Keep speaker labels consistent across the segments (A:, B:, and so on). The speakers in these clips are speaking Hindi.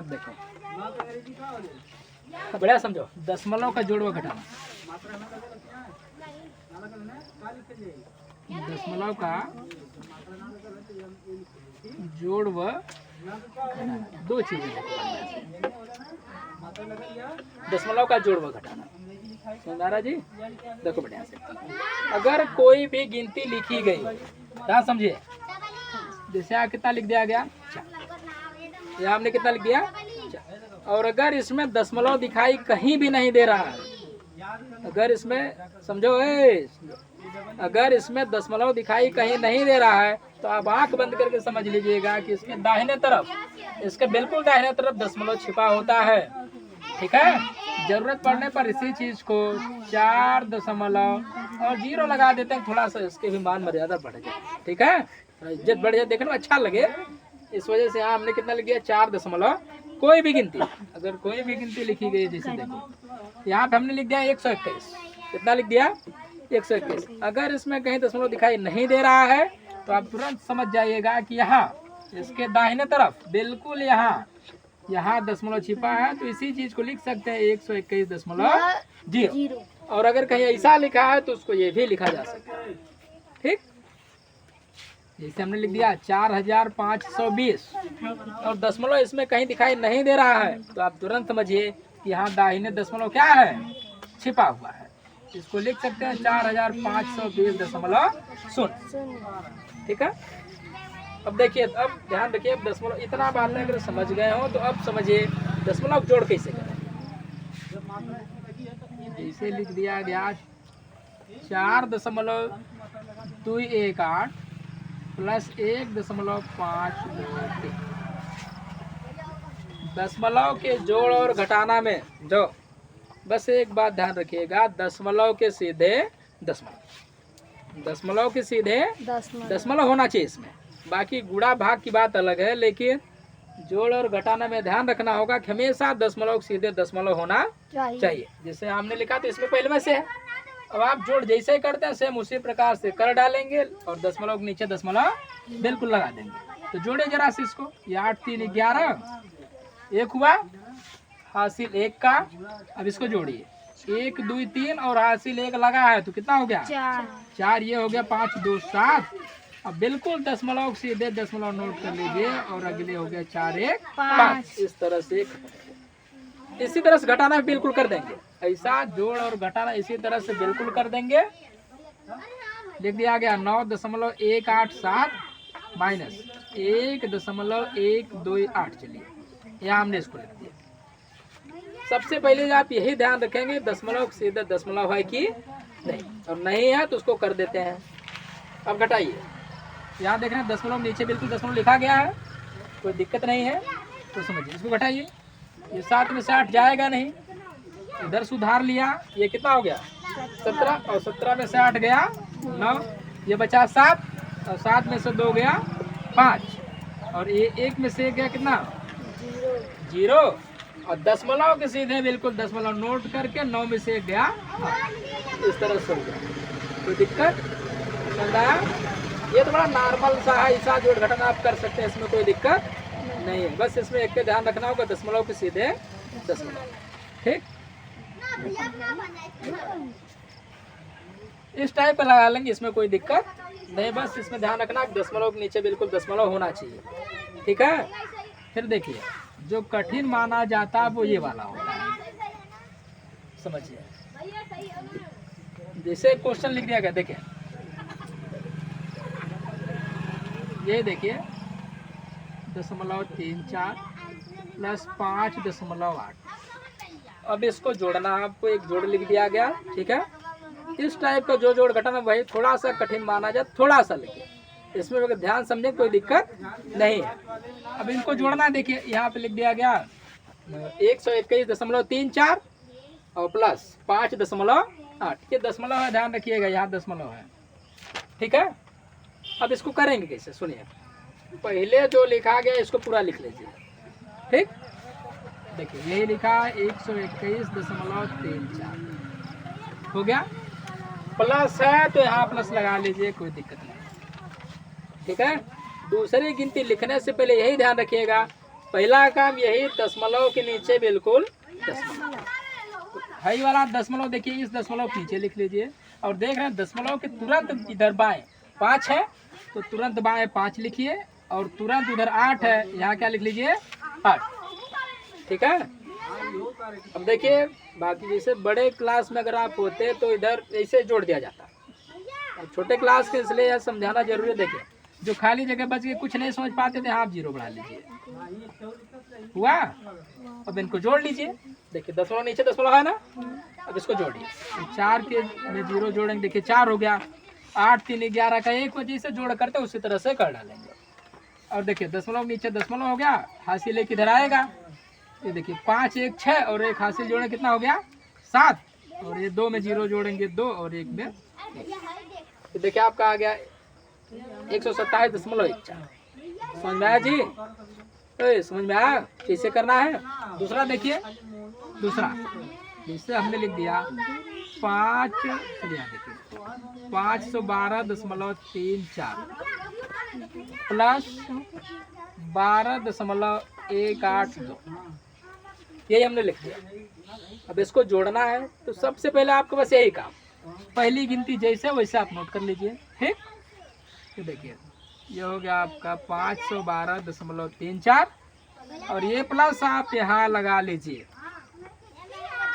A: अब देखो बढ़िया समझो, दशमलव का जोड़ व घटाना, दशमलव का जोड़ व दो चीजें, दशमलव का जोड़ व घटाना। सुंदरा जी देखो बढ़िया से, अगर कोई भी गिनती लिखी गई, क्या समझिए, जैसे यहाँ कितना लिख दिया गया, यहाँ हमने कितना लिख दिया, और अगर इसमें दशमलव दिखाई कहीं भी नहीं दे रहा है, अगर इसमें समझो अगर इसमें दशमलव दिखाई कहीं नहीं दे रहा है तो आप आंख बंद करके समझ लीजिएगा कि इसके दाहिने तरफ, इसके बिल्कुल दाहिने तरफ दशमलव छिपा होता है। ठीक है, जरूरत पड़ने पर इसी चीज को 4 दशमलव और 0 लगा देते हैं, थोड़ा सा इसके भी मान मर्यादा बढ़ जाए। ठीक है, इज्जत बढ़ जाए, देखने में अच्छा लगे, इस वजह से यहाँ हमने कितना लिख दिया, 4 दशमलव, कोई भी गिनती, अगर कोई भी गिनती लिखी गई, जैसे देखो यहाँ पे हमने लिख दिया 121, कितना लिख दिया 121। अगर इसमें कहीं दशमलव दिखाई नहीं दे रहा है तो आप तुरंत समझ जाइएगा कि यहाँ इसके दाहिने तरफ बिल्कुल यहाँ दशमलव छिपा है, तो इसी चीज को लिख सकते हैं 121.0। और अगर कहीं ऐसा लिखा है तो उसको ये भी लिखा जा सकता है। ठीक, जैसे हमने लिख दिया 4520 और दशमलव इसमें कहीं दिखाई नहीं दे रहा है, तो आप तुरंत समझिए कि यहाँ दाहिने दशमलव क्या है, छिपा हुआ है। इसको लिख सकते हैं 4520.0। ठीक है, अब देखिए, अब ध्यान रखिए, अब दशमलव इतना बात नहीं, अगर समझ गए हो तो अब समझिए दशमलव जोड़ कैसे करें। इसे लिख दिया गया 4.218 प्लस 1.523। दशमलव के जोड़ और घटाना में जो बस एक बात ध्यान रखिएगा, दशमलव के सीधे दशमलव के सीधे दशमलव होना चाहिए इसमें, बाकी गुणा भाग की बात अलग है, लेकिन जोड़ और घटाना में ध्यान रखना होगा कि हमेशा दशमलव सीधे दशमलव होना चाहिए। जैसे हमने लिखा तो इसमें पहले में से है, अब आप जोड़ जैसे ही करते हैं सेम उसी प्रकार से कर डालेंगे और दशमलव के नीचे दशमलव बिल्कुल लगा देंगे। तो जोड़े जरा से इसको, ये 8 3 11, एक हुआ हासिल 1 का, अब इसको जोड़िए 1 2 3 और हासिल 1 लगा है तो कितना हो गया 4, ये हो गया 5 2 7। अब बिल्कुल दशमलव सीधे दशमलव नोट कर लीजिए और अगले हो गया 4 1 5। इस तरह से इसी तरह से घटाना बिल्कुल कर देंगे, ऐसा जोड़ और घटाना इसी तरह से बिल्कुल कर देंगे। लिख दिया गया 9.187 माइनस 1.128। चलिए यहाँ हमने इसको लिख दिया। सबसे पहले आप यही ध्यान रखेंगे दशमलव सीधे दशमलव है कि नहीं, और नहीं है तो उसको कर देते हैं। अब घटाइए, यहाँ देख रहे हैं दशमलव नीचे बिल्कुल दशमलव लिखा गया है, कोई दिक्कत नहीं है, तो समझिए इसको घटाइए। ये 7 में से 8 जाएगा नहीं, इधर सुधार लिया, ये कितना हो गया 17, और 17 में से 8 गया 9, ये बचा 7, और 7 में से 2 गया 5, और ये 1 में से गया कितना 0, और दशमलव के सीधे बिल्कुल दशमलव नोट करके 9 में से 1 गया 8। इस तरह से हो गया, कोई दिक्कत समझाया। ये तो बड़ा नॉर्मल सा है, ऐसा जोड़ घटाना आप कर सकते हैं, इसमें कोई दिक्कत नहीं है। बस इसमें एक के ध्यान रखना होगा दशमलव के सीधे दशमलव। ठीक, इस टाइप का लगा लेंगे, इसमें कोई दिक्कत नहीं, बस इसमें ध्यान रखना दशमलव के नीचे बिल्कुल दशमलव होना चाहिए। ठीक है, फिर देखिए जो कठिन माना जाता है वो ये वाला होता है, समझिए। जैसे क्वेश्चन लिख दिया गया, देखिए ये देखिए 0.34 प्लस 5.8। अब इसको जोड़ना, आपको एक जोड़ लिख दिया गया। ठीक है, इस टाइप का जो जोड़ घटाना वही थोड़ा सा कठिन माना जाए, थोड़ा सा, लेकिन इसमें अगर ध्यान समझे कोई दिक्कत नहीं है। अब इनको जोड़ना, देखिए यहाँ पे लिख दिया गया 121.34 और प्लस 5.8, ये दशमलव है, ध्यान रखिएगा यहाँ दशमलव है। ठीक है, अब इसको करेंगे कैसे, सुनिए। पहले जो लिखा गया इसको पूरा लिख लीजिए। ठीक, देखिए यही लिखा 121.34 हो गया, प्लस है तो यहाँ प्लस लगा लीजिए, कोई दिक्कत नहीं। ठीक है, दूसरी गिनती लिखने से पहले यही ध्यान रखिएगा पहला काम यही, दशमलव के नीचे बिल्कुल दशमलव। हाई वाला दशमलव देखिए, इस दशमलव के नीचे लिख लीजिए। और देख रहे हैं दशमलव के तुरंत इधर बाएं 5 है, तो तुरंत बाएं 5 लिखिए। और तुरंत उधर 8 है, यहाँ क्या लिख लीजिए 8। ठीक है। अब देखिए बाकी जैसे बड़े क्लास में अगर आप होते तो इधर ऐसे जोड़ दिया जाता। अब छोटे क्लास के इसलिए यह समझाना जरूरी है। देखिए जो खाली जगह बच गई, कुछ नहीं समझ पाते थे, आप 0 बढ़ा लीजिए, हुआ। अब इनको जोड़ लीजिए। देखिए दशमलव नीचे दशमलव है ना, अब इसको जोड़िए। 4 के में 0 जोड़ेंगे, देखिए 4 हो गया। 8 3 11 का 1 वजह से जोड़ करते उसी तरह से कर डालेंगे। और देखिए दशमलव नीचे दशमलव हो गया, हासिल एक इधर आएगा। ये देखिए 5 1 6 और एक हासिल जोड़े कितना हो गया 7। और ये 2 में 0 जोड़ेंगे 2 और 1 में 1। तो देखिए आपका आ गया 127.14। समझ में आया जी? समझ में आया कैसे करना है? दूसरा देखिए, दूसरा जिससे हमने लिख दिया 5, चलिए देखिए 512.34 प्लस 12.182, यही हमने लिख दिया। अब इसको जोड़ना है तो सबसे पहले आपको बस यही काम, पहली गिनती जैसे वैसे आप नोट कर लीजिए। ठीक, तो देखिए ये हो गया आपका 512.34 और ये प्लस आप यहाँ लगा लीजिए।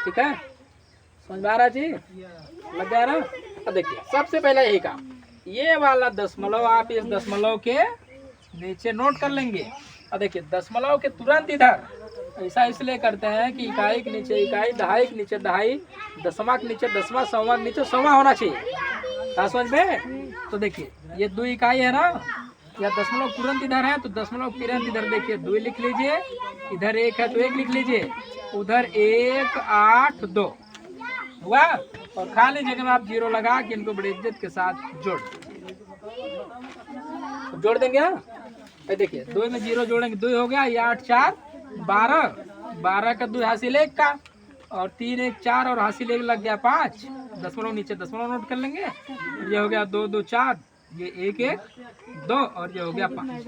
A: ठीक है, समझ में आ रहा जी? लग गया ना? अब देखिए सबसे पहले यही काम, ये वाला दशमलव आप इस दशमलव के नीचे नोट कर लेंगे। और देखिए दशमलव के तुरंत इधर ऐसा इसलिए करते हैं कि इकाई के नीचे इकाई, दहाई के नीचे दहाई, दशमा के नीचे दसवां, सवा के नीचे सवा होना चाहिए। क्या समझ में? तो देखिए ये 2 इकाई है ना, या दशमलव तुरंत इधर है तो दशमलव तुरंत इधर देखिए 2 लिख लीजिए, इधर 1 है तो 1 लिख लीजिए, उधर 1 8 2 हुआ। और खाली जगह में आप 0 लगा के इनको बड़ी इज्जत के साथ जोड़ देंगे ना। देखिए 2 में 0 जोड़ेंगे 2 हो गया, ये 8 4 12, 12 का 2 हासिल 1 का, और 3 1 4 और हासिल 1 लग गया 5। दशमलव नीचे दशमलव नोट कर लेंगे। ये हो गया 2 2 4, ये 1 1 2 और ये हो गया 5।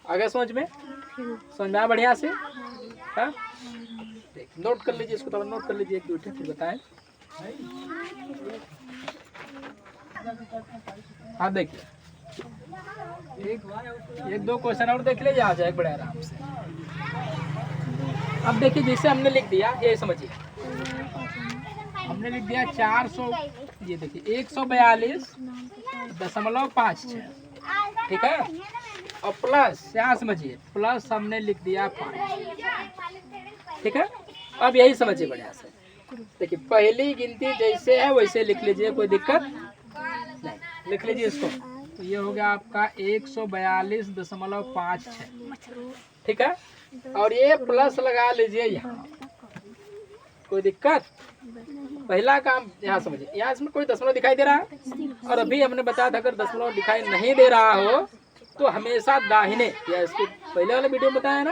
A: आगे समझ में? समझ में आया बढ़िया से? हाँ नोट कर लीजिए, इसको थोड़ा नोट कर लीजिए, एक फिर बताएं। हाँ देखिए एक 2 क्वेश्चन और देख लीजिए, आ जाए बड़े आराम से। अब देखिए जैसे हमने लिख दिया, ये समझिए हमने लिख दिया 400, ये देखिए 142.56। ठीक है, और प्लस यहाँ समझिए, प्लस हमने लिख दिया 5। ठीक है, अब यही समझिए बढ़िया से। देखिए पहली गिनती जैसे है वैसे लिख लीजिए, कोई दिक्कत नहीं, लिख लीजिए इसको। तो ये हो गया आपका 142.56। ठीक है, और ये प्लस लगा लीजिए यहाँ, कोई दिक्कत? पहला काम यहाँ समझिए, यहाँ इसमें कोई दशमलव दिखाई दे रहा है, और अभी हमने बताया था अगर दशमलव दिखाई नहीं दे रहा हो तो हमेशा दाहिने, या इसके पहले वाले वीडियो में बताया ना,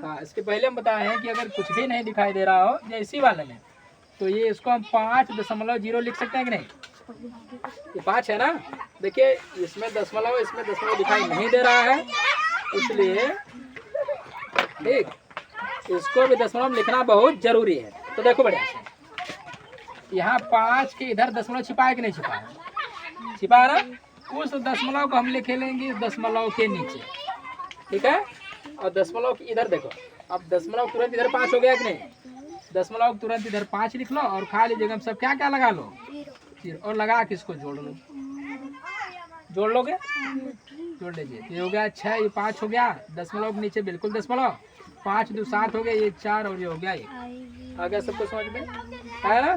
A: हाँ इसके पहले हम बताए हैं कि अगर कुछ भी नहीं दिखाई दे रहा हो या इसी वाले में, तो ये इसको हम 5.0 लिख सकते हैं कि नहीं? ये 5 है ना, देखिए इसमें दशमलव दिखाई नहीं दे रहा है, इसलिए ठीक इसको भी दशमलव लिखना बहुत जरूरी है। तो देखो बढ़िया से, यहाँ 5 के इधर दशमलव छिपा है कि नहीं छिपा है? छिपा है ना, उस दशमलव को हम लिख लेंगे दशमलव के नीचे। ठीक है, और दशमलव इधर देखो, अब दशमलव तुरंत इधर 5 हो गया कि नहीं? दशमलव तुरंत इधर 5 लिख लो, और खाली जगह में सब क्या क्या लगा लो, और लगा के इसको जोड़ लो। जोड़ लोगे? जोड़ लीजिए, ये हो गया 6, ये 5 हो गया, दशमलव के नीचे बिल्कुल दशमलव, 5 2 7 हो गया, ये 4 और ये हो गया 1। आ गया सबको समझ में? है ना?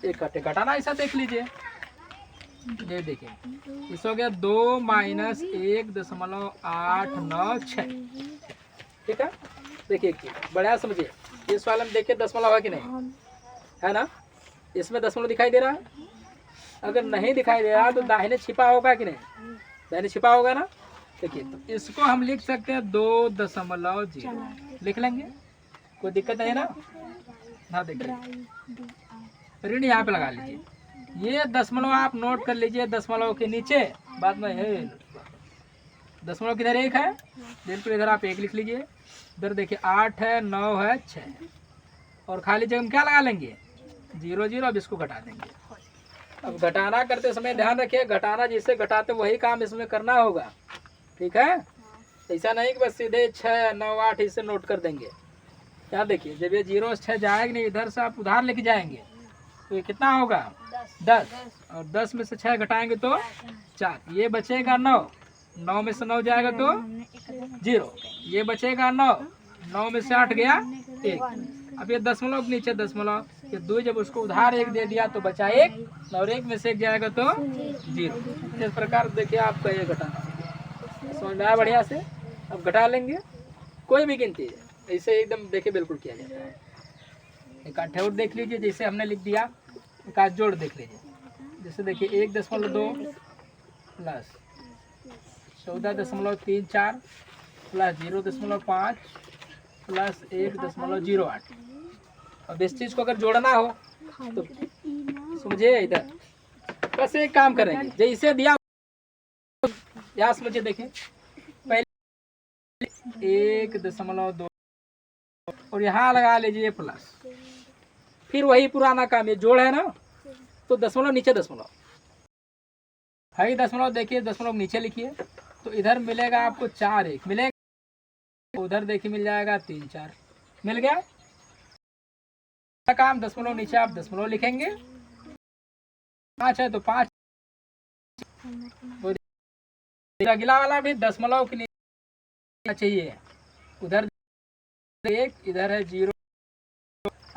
A: एक घटाना ऐसा देख लीजिए, ये देखिए इस हो गया 2 - 1.896। ठीक है, देखिए बढ़िया समझिए, इस वाले में देखिए दशमलव है कि नहीं, है ना? इसमें दशमलव दिखाई दे रहा है, अगर नहीं दिखाई दे रहा तो दाहिने छिपा होगा कि नहीं? दाहिने छिपा होगा ना। देखिए तो इसको हम लिख सकते हैं 2.0 लिख लेंगे, कोई दिक्कत नहीं है ना। हाँ देखिए ऋण यहाँ पे लगा लीजिए, ये दशमलव आप नोट कर लीजिए, दशमलव के नीचे बाद में है दशमलव किधर एक है, बिल्कुल इधर आप एक लिख लीजिए। इधर देखिए 8 है, 9 है, 6 है, और खाली जगह में क्या लगा लेंगे 0 0। अब इसको घटा देंगे। अब घटाना करते समय ध्यान रखिए, घटाना जिससे घटाते वही काम इसमें करना होगा, ठीक है। ऐसा नहीं कि बस सीधे 6 9 8 इससे नोट कर देंगे। क्या देखिए, जब ये 0 से 6 जाएगा नहीं, इधर से आप उधार लेके जाएंगे तो ये कितना होगा 10, और 10 में से 6 घटाएंगे तो 4, ये बचेगा 9, 9 में से 9 जाएगा तो 0, ये बचेगा 9, 9 में से 8 गया 1। अब ये दशमलव के नीचे दशमलव, ये 2 जब उसको उधार 1 दे दिया तो बचा 1, और 1 में से 1 जाएगा तो 0। इस प्रकार देखिए आपका ये घटाना समझ में आया बढ़िया से। अब घटा लेंगे कोई भी गिनती ऐसे एकदम देखिए बिल्कुल किया जाता है। एक आठ और देख लीजिए, जैसे हमने लिख दिया, एक आध जोड़ देख लीजिए। जैसे देखिए 1.2 प्लस 14.34 प्लस 0.5 प्लस 1.08। अब इस चीज को अगर जोड़ना हो तो समझिए, इधर बस एक काम करेंगे, जैसे दिया यहाँ समझिए। देखिए पहले 1.2 और यहाँ लगा लीजिए प्लस, फिर वही पुराना काम, ये जोड़ है ना, तो दशमलव नीचे दशमलव है, दशमलव देखिए दशमलव नीचे लिखिए, तो इधर मिलेगा आपको 4 1 मिलेगा, उधर देखिए मिल जाएगा 3 4 मिल गया। काम दशमलव नीचे आप दशमलव लिखेंगे, 5 है तो 5, अगला वाला भी दशमलव के नीचे चाहिए, उधर 1 इधर है 0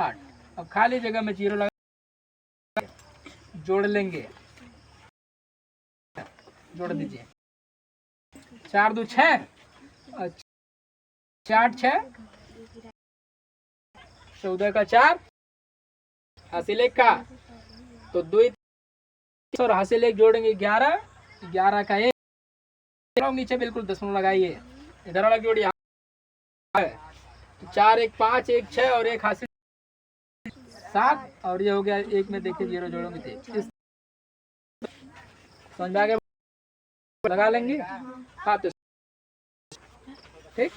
A: 8। अब खाली जगह में 0 लगा, जोड़ लेंगे, जोड़ दीजिए। 4 2 6 और 4 6 14 का 4 हासिल 1 का, तो 2 और हासिल 1 जोड़ेंगे 11, 11 का 1 नीचे बिल्कुल दशमलव लगाइए, इधर वाला जोड़ यहाँ है, तो 4 1 5 1 6 और 1 हासिल 7, और ये हो गया 1 में देखिए 0 जोड़ोगे तो समझ में आ गया, लगा लेंगे। हाँ तो ठीक।